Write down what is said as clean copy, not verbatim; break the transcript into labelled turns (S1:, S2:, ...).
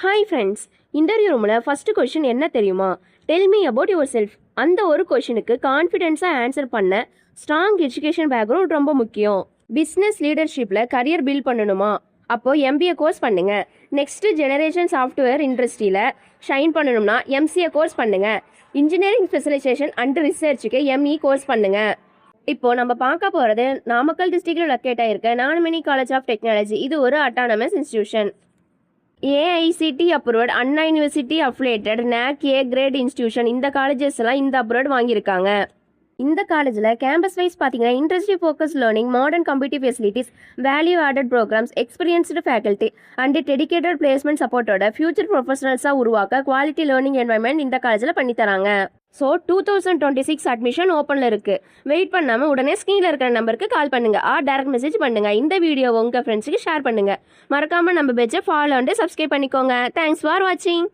S1: Hi friends, interview ரூமில் first question என்ன தெரியுமா? Tell me about yourself. அந்த ஒரு கொஷினுக்கு கான்ஃபிடென்ஸாக ஆன்சர் பண்ண ஸ்ட்ராங் எஜுகேஷன் பேக்ரவுண்ட் ரொம்ப முக்கியம். பிஸ்னஸ் லீடர்ஷிப்பில் கரியர் பில்ட் பண்ணணுமா? அப்போது எம்பிஏ கோர்ஸ் பண்ணுங்க. நெக்ஸ்ட்டு ஜெனரேஷன் சாஃப்ட்வேர் இண்டஸ்ட்ரியில் ஷைன் பண்ணணும்னா எம்சிஏ கோர்ஸ் பண்ணுங்க. இன்ஜினியரிங் ஸ்பெஷலைசேஷன் அண்ட் ரிசர்ச்சுக்கு எம்இ கோர்ஸ் பண்ணுங்க. இப்போது நம்ம பார்க்க போகிறது நாமக்கல் டிஸ்ட்ரிக்டில் லொக்கேட் ஆகிருக்க நானுமணி காலேஜ் ஆஃப் டெக்னாலஜி. இது ஒரு autonomous institution. AICTE approved, Anna university affiliated, NAC A grade institution. இந்த காலேஜஸ் எல்லாம் இந்த அப்ரூவ்ட் வாங்கியிருக்காங்க. இந்த காலேஜில் கேம்பஸ் வைஸ் பார்த்தீங்கன்னா industry focus learning, modern computer facilities, value added programs, experienced faculty and dedicated placement சப்போர்ட்டோட ஃபியூச்சர் ப்ரொஃபஷனல்ஸாக உருவாக்க குவாலிட்டி லேர்னிங் என்வாயன்மெண்ட் இந்த காலேஜில் பண்ணித்தராங்க. ஸோ 2026 அட்மிஷன் ஓப்பனில் இருக்குது. வெயிட் பண்ணாமல் உடனே ஸ்க்ரீனில் இருக்கிற நம்பருக்கு கால் பண்ணுங்கள் ஆர் டைரக்ட் மெசேஜ் பண்ணுங்கள். இந்த வீடியோ உங்கள் ஃப்ரெண்ட்ஸுக்கு ஷேர் பண்ணுங்கள். மறக்காமல் நம்ம பேஜை ஃபாலோ அண்ட் சப்ஸ்கிரைப் பண்ணிக்கோங்க. தேங்க்ஸ் ஃபார் வாட்சிங்.